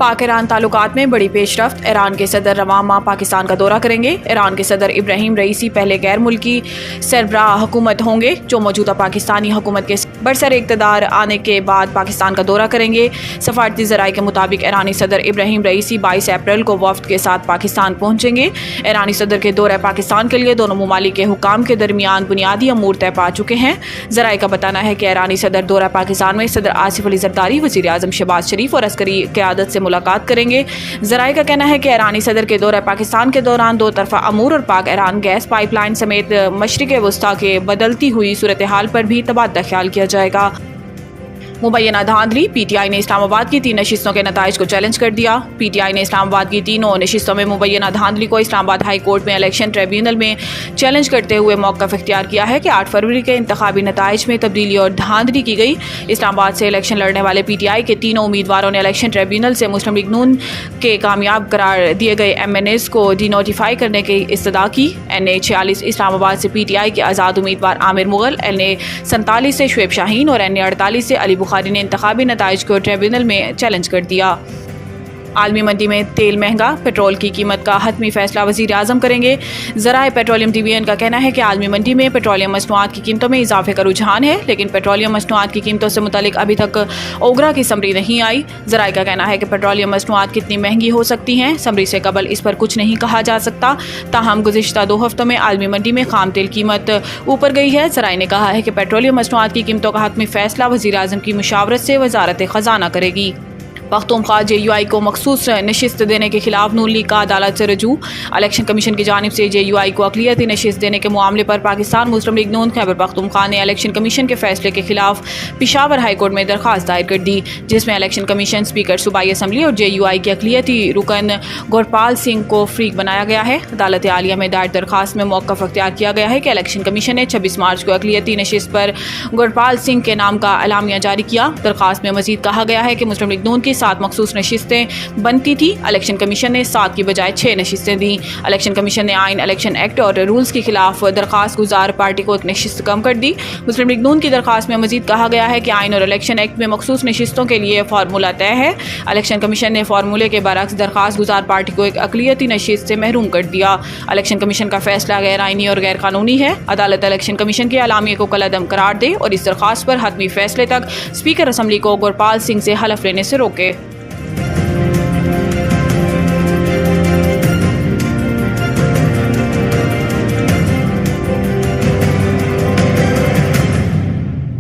पाक ईरान ताल्लुकात में बड़ी पेशरफ्त। ईरान के सदर रवां माह पाकिस्तान का दौरा करेंगे। ईरान के सदर इब्राहिम रईसी पहले गैर मुल्की सरबराह हुकूमत होंगे जो मौजूदा पाकिस्तानी हुकूमत के बरसर इक़्तिदार आने के बाद पाकिस्तान का दौरा करेंगे। सफारती ज़राए के मुताबिक ईरानी सदर इब्राहिम रईसी 22 अप्रैल को वफ्द के साथ पाकिस्तान पहुँचेंगे। ईरानी सदर के दौरे पाकिस्तान के लिए दोनों ममालिक के हुकाम के दरमियान बुनियादी अमूर तय पा चुके हैं। ज़राए का बताना है कि ईरानी सदर दौरा पाकिस्तान में सदर आसिफ अली ज़रदारी, वज़ीर आज़म शहबाज शरीफ और अस्करी क़यादत से मुलाकात करेंगे। ज़राए का कहना है कि ईरानी सदर के दौरा पाकिस्तान के दौरान दो तरफ़ा अमूर और पाक ईरान गैस पाइपलाइन समेत मशरिक़ वस्ता के बदलती हुई सूरत हाल पर भी तबादला ख्याल किया जाएगा। मुबैना धांधली। पीटीआई ने इस्लामाबाद की 3 नशिस्तों के नताइज को चैलेंज कर दिया। पीटीआई ने इस्लामाबाद की तीनों नशिस्तों में मुबैना धांधली को इस्लामाबाद हाई कोर्ट में इलेक्शन ट्रिब्यूनल में चैलेंज करते हुए मौक़िफ़ इख्तियार किया है कि 8 फरवरी के इंतखाबी नताइज में तब्दीली और धांधली की गई। इस्लामाबाद से इलेक्शन लड़ने वाले पीटीआई के तीनों उम्मीदवारों ने इलेक्शन ट्रिब्यूनल से मुस्लिम लीग नून के कामयाब करार दिए गए MNAs को डिनोटिफाई करने की इस्तदा की। NA 46 इस्लामाबाद से पीटीआई के आज़ाद उम्मीदवार आमिर मुगल, NA 47 से शुएब शाहीन और NA 48 से अली बुखारी ने इंतखाबी नताइज को ट्रिब्यूनल में चैलेंज कर दिया। आलमी मंडी में तेल महंगा। पेट्रोल की कीमत का हतमी फैसला वज़ीर आज़म करेंगे। ज़राए पेट्रोलियम डिवीजन का कहना है कि आलमी मंडी में पेट्रोलियम मसनूआत की कीमतों में इजाफे का रुझान है, लेकिन पेट्रोलियम मसनूआत की कीमतों से मुतालिक अभी तक ओगरा की समरी नहीं आई। ज़राए का कहना है कि पेट्रोलियम मसनूआत कितनी महंगी हो सकती हैं, समरी से कबल इस पर कुछ नहीं कहा जा सकता। ताहम गुज़िश्ता 2 हफ्तों में आलमी मंडी में खाम तेल कीमत ऊपर गई है। ज़राए ने कहा है कि पेट्रोलियम मसनूआत की कीमतों का हतमी फैसला वज़ीर आज़म की मुशावरत से वज़ारत ख़ज़ाना करेगी। पख्तूनख्वा JUI को मखसूस नशिस्त देने के खिलाफ नून लीग का अदालत से रजू। इलेक्शन कमीशन की जानिब से JUI को अक़लियती नशिस्त देने के मामले पर पाकिस्तान मुस्लिम लीग नून खैबर पख्तूनख्वा ने इलेक्शन कमीशन के फैसले के खिलाफ पेशावर हाई कोर्ट में दरख्वास्त दायर कर दी, जिसमें इलेक्शन कमीशन, स्पीकर सूबाई असम्बली और JUI के अक़लियती रुकन गुरपाल सिंह को फ्रीक बनाया गया है। अदालत आलिया में दायर दरख्वास्त में मौक़िफ़ इख्तियार किया गया है कि इलेक्शन कमीशन ने 26 मार्च को अक़लियती नशिस्त पर गुरपाल सिंह के नाम का अलामिया जारी किया। दरख्वास्त में मज़ीद कहा गया है कि मुस्लिम लीग नून की 7 मखसूस नशिस्तें बनती थी। इलेक्शन कमीशन ने 7 की बजाय 6 नशिस्तें दी। इलेक्शन कमीशन ने आइन, इलेक्शन एक्ट और रूल्स के खिलाफ दरख्वास्त गुजार पार्टी को एक नशिस्त कम कर दी। मुस्लिम लीग नून की दरख्वास्त में मजीद कहा गया है कि आइन और इलेक्शन एक्ट में मखसूस नशिस्तों के लिए फार्मूला तय है। इलेक्शन कमीशन ने फार्मूले के बरक्स दरख्वास्त गुजार पार्टी को एक अक़लियती नशिस्त से महरूम कर दिया। इलेक्शन कमीशन का फैसला गैर आइनी और गैर कानूनी है। अदालत इलेक्शन कमीशन के अलामिया को कलअदम करार दे और इस दरख्वास्त पर हतमी फैसले तक स्पीकर असम्बली को गुरपाल सिंह से हलफ लेने से रोके।